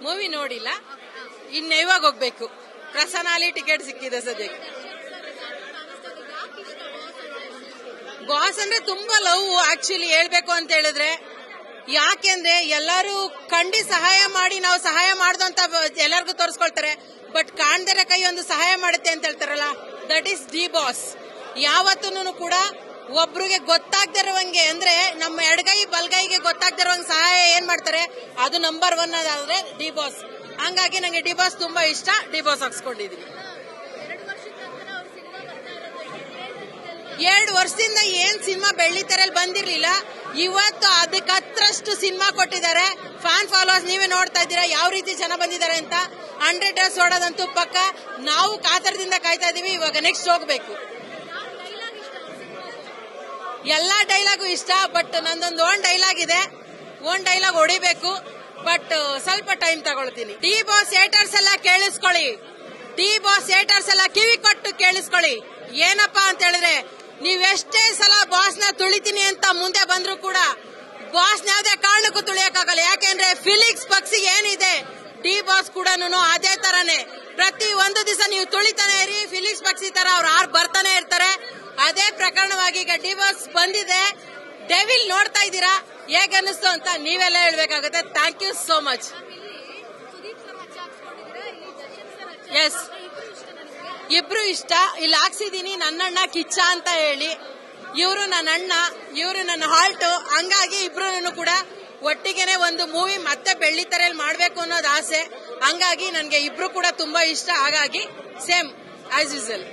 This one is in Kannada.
ಮೂವಿ ನೋಡಿಲ್ಲ, ಇನ್ನು ಇವಾಗ ಹೋಗ್ಬೇಕು. ಪ್ರಸನ್ನಾಲಿ ಟಿಕೆಟ್ ಸಿಕ್ಕಿದೆ ಸದ್ಯಕ್ಕೆ. ಬಾಸ್ ಅಂದ್ರೆ ತುಂಬಾ ಲವ್ ಆಕ್ಚುಲಿ ಹೇಳ್ಬೇಕು ಅಂತ ಹೇಳಿದ್ರೆ. ಯಾಕೆಂದ್ರೆ ಎಲ್ಲರೂ ಕಂಡಿ ಸಹಾಯ ಮಾಡಿ ನಾವು ಸಹಾಯ ಮಾಡ್ದು ಅಂತ ಎಲ್ಲರಿಗೂ ತೋರಿಸ್ಕೊಳ್ತಾರೆ. ಬಟ್ ಕಾಣ್ದರೆ ಕೈ ಒಂದು ಸಹಾಯ ಮಾಡುತ್ತೆ ಅಂತ ಹೇಳ್ತಾರಲ್ಲ, ದಟ್ ಈಸ್ ಡಿ ಬಾಸ್. ಯಾವತ್ತೂ ಕೂಡ ಒಬ್ರಿಗೆ ಗೊತ್ತಾಗ್ದಿರುವಂಗೆ ಅಂದ್ರೆ ನಮ್ಮ ಎಡಗೈ ಬಲ್ಗೈಗೆ ಗೊತ್ತಾಗ್ದಿರುವಂಗೆ ಸಹಾಯ ಏನ್ ಮಾಡ್ತಾರೆ, ಅದು ನಂಬರ್ 1 ಆದ್ರೆ ಡಿ ಬಾಸ್. ಹಂಗಾಗಿ ನಂಗೆ ಡಿ ಬಾಸ್ ತುಂಬಾ ಇಷ್ಟ. D boss ಹಾಕ್ಸ್ಕೊಂಡಿದೀನಿ. 2 ವರ್ಷದಿಂದ ಏನ್ ಸಿನಿಮಾ ಬೆಳ್ಳಿತೆರೆಯಲ್ಲಿ ಬಂದಿರ್ಲಿಲ್ಲ, ಇವತ್ತು ಅದಕ್ಕೆ ಹತ್ರಷ್ಟು ಸಿನಿಮಾ ಕೊಟ್ಟಿದ್ದಾರೆ. ಫ್ಯಾನ್ ಫಾಲೋವರ್ಸ್ ನೀವೇ ನೋಡ್ತಾ ಇದ್ದೀರಾ ಯಾವ ರೀತಿ ಜನ ಬಂದಿದ್ದಾರೆ ಅಂತ. 100 ಡೇಸ್ ಓಡೋದಂತೂ ಪಕ್ಕ. ನಾವು ಕಾತರದಿಂದ ಕಾಯ್ತಾ ಇದೀವಿ. ಇವಾಗ ನೆಕ್ಸ್ಟ್ ಹೋಗ್ಬೇಕು. ಎಲ್ಲಾ ಡೈಲಾಗು ಇಷ್ಟ, ಬಟ್ ನಂದೊಂದು ಓನ್ ಡೈಲಾಗ್ ಇದೆ. ಓನ್ ಡೈಲಾಗ್ ಹೊಡಿಬೇಕು, ಬಟ್ ಸ್ವಲ್ಪ ಟೈಮ್ ತಗೊಳ್ತೀನಿ. ಡಿ ಬಾಸ್ ಏಟರ್ಸ್ ಎಲ್ಲ ಕೇಳಿಸ್ಕೊಳ್ಳಿ. ಡಿ ಬಾಸ್ ಏಟರ್ಸ್ ಎಲ್ಲ ಕಿವಿ ಕೊಟ್ಟು ಕೇಳಿಸ್ಕೊಳ್ಳಿ. ಏನಪ್ಪಾ ಅಂತ ಹೇಳಿದ್ರೆ, ನೀವೆಷ್ಟೇ ಸಲ ಬಾಸ್ ನ ತುಳಿತೀನಿ ಅಂತ ಮುಂದೆ ಬಂದ್ರು ಕೂಡ ಬಾಸ್ ನ ಯಾವುದೇ ಕಾರಣಕ್ಕೂ ತುಳಿಯಕ್ಕಾಗಲ್ಲ. ಯಾಕೆಂದ್ರೆ ಫಿಲಿಕ್ಸ್ ಪಕ್ಷಿ ಏನಿದೆ, ಡಿ ಬಾಸ್ ಕೂಡ ಅದೇ ತರನೇ. ಪ್ರತಿ ಒಂದು ದಿವಸ ನೀವು ತುಳಿತಾನೆ ಇರಿ, ಫಿಲಿಕ್ಸ್ ಪಕ್ಷಿ ತರ ಅವ್ರು ಆರ್ ಬರ್ತಾನೆ ಇರ್ತಾರೆ. ಅದೇ ಪ್ರಕರಣವಾಗಿ ಈಗ ಡಿ ಬಾಸ್ ಬಂದಿದೆ. ಡೆವಿಲ್ ನೋಡ್ತಾ ಇದ್ದೀರಾ, ಹೇಗೆ ಅನ್ನಿಸ್ತು ಅಂತ ನೀವೆಲ್ಲ ಹೇಳ್ಬೇಕಾಗುತ್ತೆ. Thank you so much. Yes, ಇಬ್ರು ಇಷ್ಟ. ಇಲ್ಲಿ ಹಾಕ್ಸಿದೀನಿ ನನ್ನಣ್ಣ ಕಿಚ್ಚ ಅಂತ ಹೇಳಿ. ಇವರು ನನ್ನ ಅಣ್ಣ, ಇವರು ನನ್ನ ಹಾಲ್ಟು. ಹಂಗಾಗಿ ಇಬ್ರು ಕೂಡ ಒಟ್ಟಿಗೆನೆ ಒಂದು ಮೂವಿ ಮತ್ತೆ ಬೆಳ್ಳಿತೆರೆಯಲ್ಲಿ ಮಾಡ್ಬೇಕು ಅನ್ನೋದು ಆಸೆ. ಹಂಗಾಗಿ ನನ್ಗೆ ಇಬ್ರು ಕೂಡ ತುಂಬಾ ಇಷ್ಟ. ಹಾಗಾಗಿ ಸೇಮ್ ಆಸ್ ಯೂಸಲ್.